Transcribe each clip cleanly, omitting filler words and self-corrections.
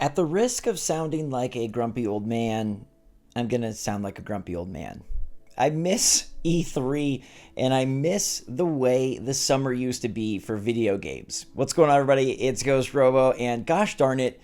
At the risk of sounding like a grumpy old man, I'm going to sound like a grumpy old man. I miss E3 and I miss the way the summer used to be for video games. What's going on, everybody? It's GhostRobo, and gosh darn it,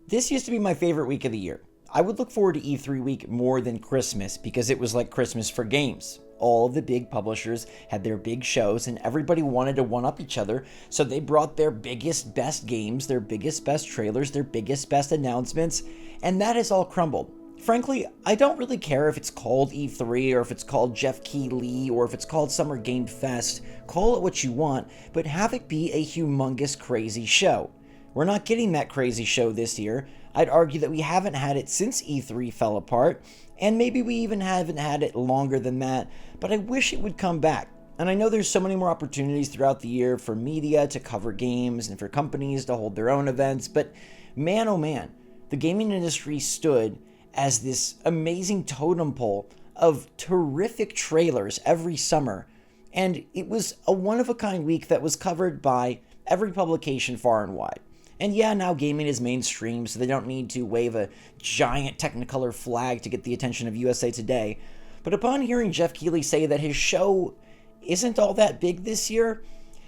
this used to be my favorite week of the year. I would look forward to E3 week more than Christmas because it was like Christmas for games. All the big publishers had their big shows and everybody wanted to one-up each other, so they brought their biggest, best games, their biggest, best trailers, their biggest, best announcements, and that has all crumbled. Frankly, I don't really care if it's called E3 or if it's called Jeff Keighley or if it's called Summer Game Fest. Call it what you want, but have it be a humongous, crazy show. We're not getting that crazy show this year. I'd argue that we haven't had it since E3 fell apart, and maybe we even haven't had it longer than that, but I wish it would come back. And I know there's so many more opportunities throughout the year for media to cover games and for companies to hold their own events, but man oh man, the gaming industry stood as this amazing totem pole of terrific trailers every summer, and it was a one-of-a-kind week that was covered by every publication far and wide. And yeah, now gaming is mainstream, so they don't need to wave a giant Technicolor flag to get the attention of USA Today. But upon hearing Jeff Keighley say that his show isn't all that big this year,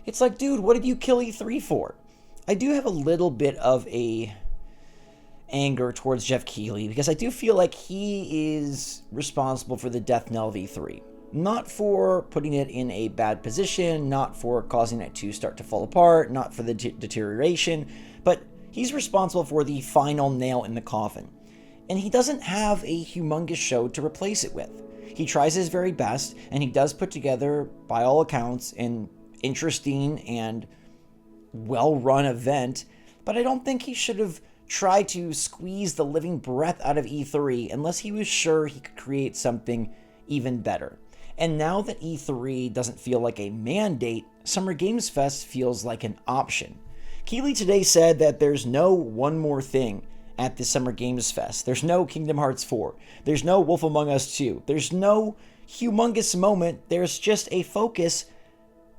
it's like, dude, what did you kill E3 for? I do have a little bit of a anger towards Jeff Keighley because I do feel like he is responsible for the death knell of E3. Not for putting it in a bad position, not for causing it to start to fall apart, not for the deterioration, but he's responsible for the final nail in the coffin. And he doesn't have a humongous show to replace it with. He tries his very best, and he does put together, by all accounts, an interesting and well-run event, but I don't think he should have tried to squeeze the living breath out of E3 unless he was sure he could create something even better. And now that E3 doesn't feel like a mandate, Summer Games Fest feels like an option. Keighley today said that there's no one more thing at the Summer Games Fest. There's no Kingdom Hearts 4. There's no Wolf Among Us 2. There's no humongous moment. There's just a focus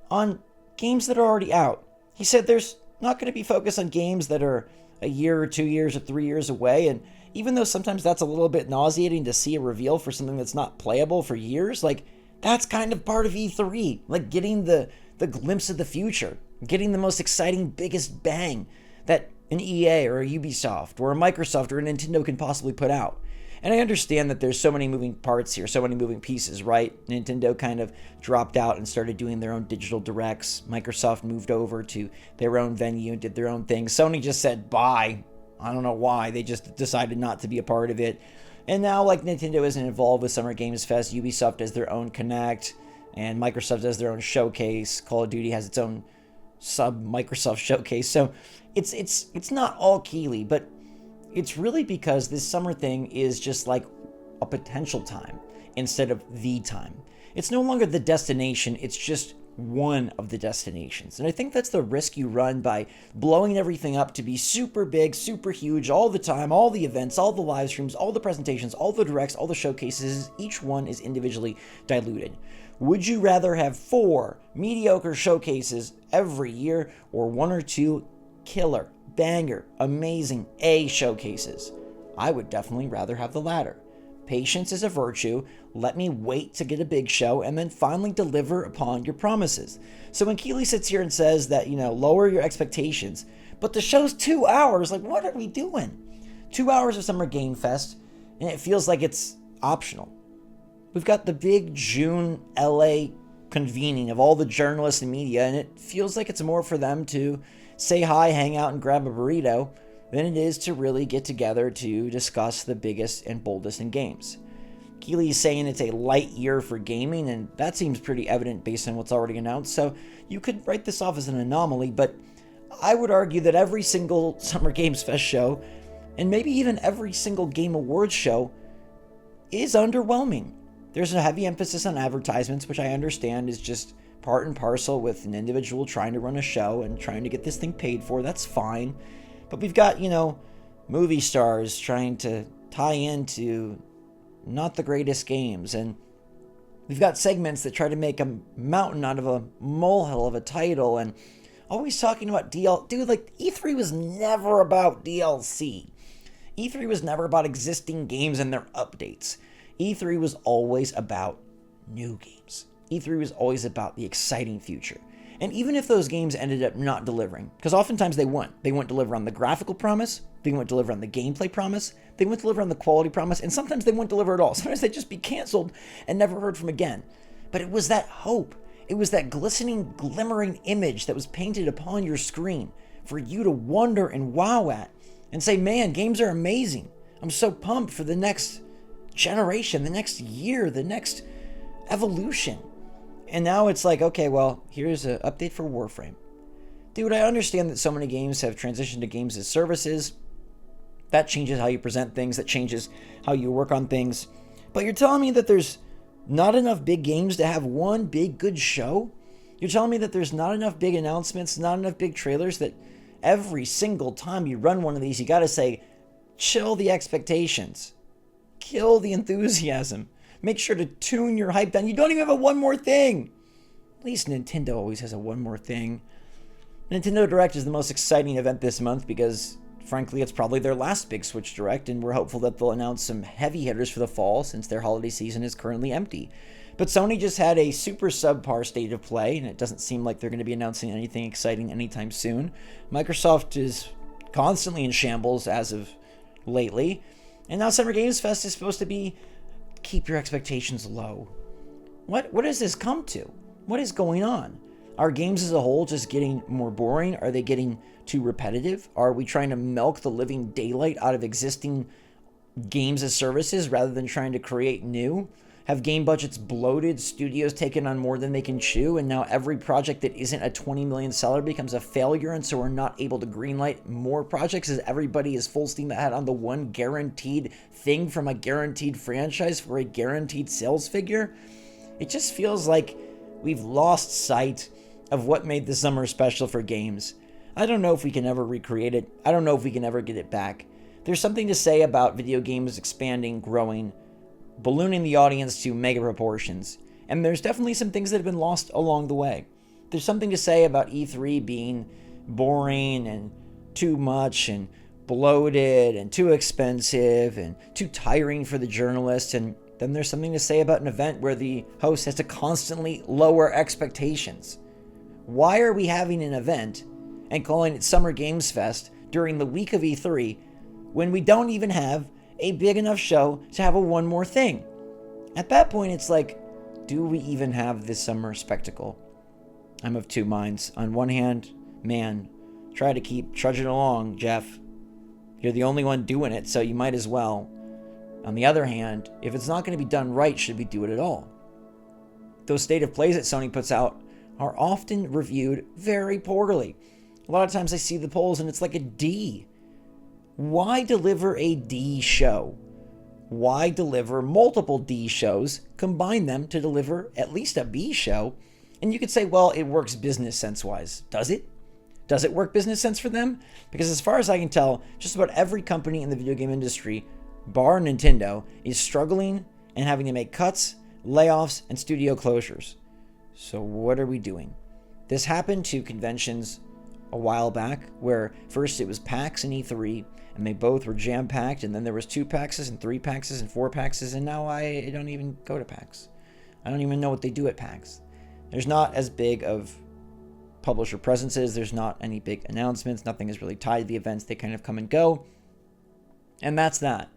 on games that are already out. He said there's not going to be focus on games that are a year or 2 years or 3 years away, and even though sometimes that's a little bit nauseating to see a reveal for something that's not playable for years, like, that's kind of part of E3, like getting the glimpse of the future, getting the most exciting, biggest bang that an EA or a Ubisoft or a Microsoft or a Nintendo can possibly put out. And I understand that there's so many moving parts here, so many moving pieces, right? Nintendo kind of dropped out and started doing their own digital directs. Microsoft moved over to their own venue and did their own thing. Sony just said bye. I don't know why. They just decided not to be a part of it. And now, like, Nintendo isn't involved with Summer Games Fest. Ubisoft does their own Connect, and Microsoft does their own showcase. Call of Duty has its own sub-Microsoft showcase. So it's not all Keighley, but it's really because this summer thing is just like a potential time instead of the time. It's no longer the destination, it's just one of the destinations. And I think that's the risk you run by blowing everything up to be super big, super huge all the time, all the events, all the live streams, all the presentations, all the directs, all the showcases. Each one is individually diluted. Would you rather have 4 mediocre showcases every year or 1 or 2 killer, banger, amazing A showcases? I would definitely rather have the latter. Patience is a virtue. Let me wait to get a big show and then finally deliver upon your promises. So when Keighley sits here and says that, lower your expectations, but the show's 2 hours, like, what are we doing? 2 hours of Summer Game Fest, and it feels like it's optional. We've got the big June LA convening of all the journalists and media, and it feels like it's more for them to say hi, hang out, and grab a burrito than it is to really get together to discuss the biggest and boldest in games. Keighley is saying it's a light year for gaming, and that seems pretty evident based on what's already announced, so you could write this off as an anomaly, but I would argue that every single Summer Games Fest show, and maybe even every single Game Awards show, is underwhelming. There's a heavy emphasis on advertisements, which I understand is just part and parcel with an individual trying to run a show and trying to get this thing paid for. That's fine. But we've got, movie stars trying to tie into not the greatest games. And we've got segments that try to make a mountain out of a molehill of a title. And Always talking about Dude, like, E3 was never about DLC. E3 was never about existing games and their updates. E3 was always about new games. E3 was always about the exciting future. And even if those games ended up not delivering, because oftentimes they wouldn't. They wouldn't deliver on the graphical promise, they wouldn't deliver on the gameplay promise, they wouldn't deliver on the quality promise, and sometimes they wouldn't deliver at all. Sometimes they'd just be canceled and never heard from again. But it was that hope. It was that glistening, glimmering image that was painted upon your screen for you to wonder and wow at and say, man, games are amazing. I'm so pumped for the next generation, the next year, the next evolution. And now it's like, okay, well, here's an update for Warframe. Dude, I understand that so many games have transitioned to games as services. That changes how you present things. That changes how you work on things. But you're telling me that there's not enough big games to have one big good show? You're telling me that there's not enough big announcements, not enough big trailers, that every single time you run one of these, you got to say, chill the expectations. Kill the enthusiasm. Make sure to tune your hype down. You don't even have a one more thing. At least Nintendo always has a one more thing. Nintendo Direct is the most exciting event this month because, frankly, it's probably their last big Switch Direct, and we're hopeful that they'll announce some heavy hitters for the fall since their holiday season is currently empty. But Sony just had a super subpar state of play, and it doesn't seem like they're going to be announcing anything exciting anytime soon. Microsoft is constantly in shambles as of lately, and now Summer Games Fest is supposed to be keep your expectations low. What does this come to? What is going on? Are games as a whole just getting more boring? Are they getting too repetitive? Are we trying to milk the living daylight out of existing games as services rather than trying to create new? Have game budgets bloated, studios taken on more than they can chew, and now every project that isn't a 20 million seller becomes a failure, and so we're not able to greenlight more projects as everybody is full steam ahead on the one guaranteed thing from a guaranteed franchise for a guaranteed sales figure? It just feels like we've lost sight of what made the summer special for games. I don't know if we can ever recreate it. I don't know if we can ever get it back. There's something to say about video games expanding, growing, ballooning the audience to mega proportions. And there's definitely some things that have been lost along the way. There's something to say about E3 being boring and too much and bloated and too expensive and too tiring for the journalists. And then there's something to say about an event where the host has to constantly lower expectations. Why are we having an event and calling it Summer Games Fest during the week of E3 when we don't even have a big enough show to have a one more thing? At that point, it's like, do we even have this summer spectacle? I'm of two minds. On one hand, man, try to keep trudging along, Jeff. You're the only one doing it, so you might as well. On the other hand, if it's not going to be done right, should we do it at all? Those state of plays that Sony puts out are often reviewed very poorly. A lot of times I see the polls and it's like a D. Why deliver a D show? Why deliver multiple D shows, combine them to deliver at least a B show? And you could say, well, it works business sense-wise. Does it? Does it work business sense for them? Because as far as I can tell, just about every company in the video game industry, bar Nintendo, is struggling and having to make cuts, layoffs, and studio closures. So what are we doing? This happened to conventions a while back, where first it was PAX and E3, and they both were jam-packed, and then there was 2 PAXs and 3 PAXs and 4 PAXs, and now I don't even go to PAX. I don't even know what they do at PAX. There's not as big of publisher presences, there's not any big announcements, nothing is really tied to the events, they kind of come and go. And that's that.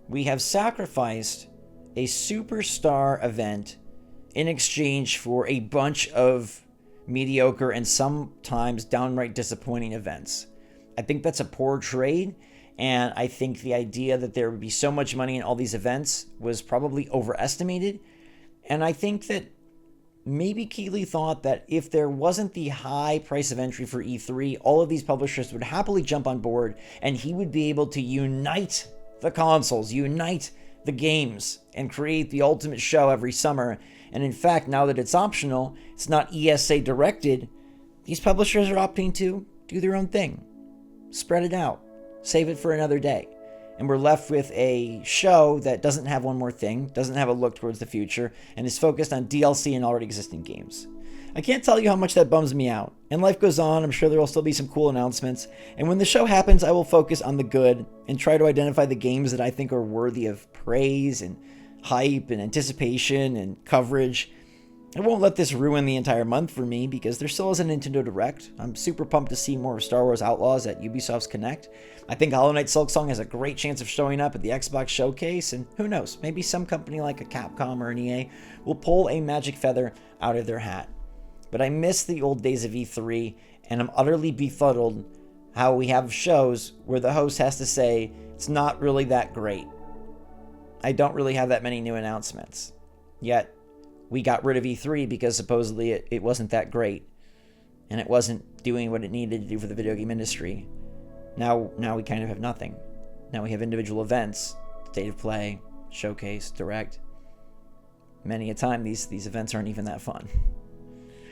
We have sacrificed a superstar event in exchange for a bunch of mediocre and sometimes downright disappointing events. I think that's a poor trade, and I think the idea that there would be so much money in all these events was probably overestimated. And I think that maybe Keighleys thought that if there wasn't the high price of entry for E3, all of these publishers would happily jump on board, and he would be able to unite the consoles, unite the games, and create the ultimate show every summer. And in fact, now that it's optional, it's not ESA directed, these publishers are opting to do their own thing. Spread it out. Save it for another day. And we're left with a show that doesn't have one more thing, doesn't have a look towards the future, and is focused on DLC and already existing games. I can't tell you how much that bums me out. And life goes on, I'm sure there will still be some cool announcements. And when the show happens, I will focus on the good and try to identify the games that I think are worthy of praise and hype and anticipation and coverage. I won't let this ruin the entire month for me because there still is a Nintendo Direct. I'm super pumped to see more Star Wars Outlaws at Ubisoft's Connect. I think Hollow Knight Silksong has a great chance of showing up at the Xbox Showcase, and who knows, maybe some company like a Capcom or an EA will pull a magic feather out of their hat. But I miss the old days of E3, and I'm utterly befuddled how we have shows where the host has to say, it's not really that great. I don't really have that many new announcements. Yet, we got rid of E3 because supposedly it wasn't that great. And it wasn't doing what it needed to do for the video game industry. Now we kind of have nothing. Now we have individual events, State of Play, Showcase, Direct. Many a time these events aren't even that fun.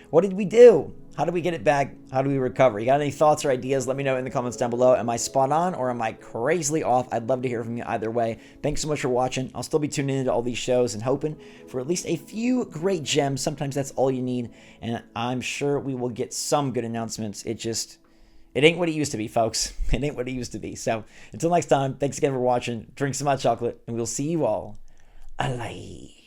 What did we do? How do we get it back? How do we recover? You got any thoughts or ideas? Let me know in the comments down below. Am I spot on or am I crazily off? I'd love to hear from you either way. Thanks so much for watching. I'll still be tuning into all these shows and hoping for at least a few great gems. Sometimes that's all you need. And I'm sure we will get some good announcements. It ain't what it used to be, folks. It ain't what it used to be. So until next time, thanks again for watching. Drink some hot chocolate and we'll see you all alive.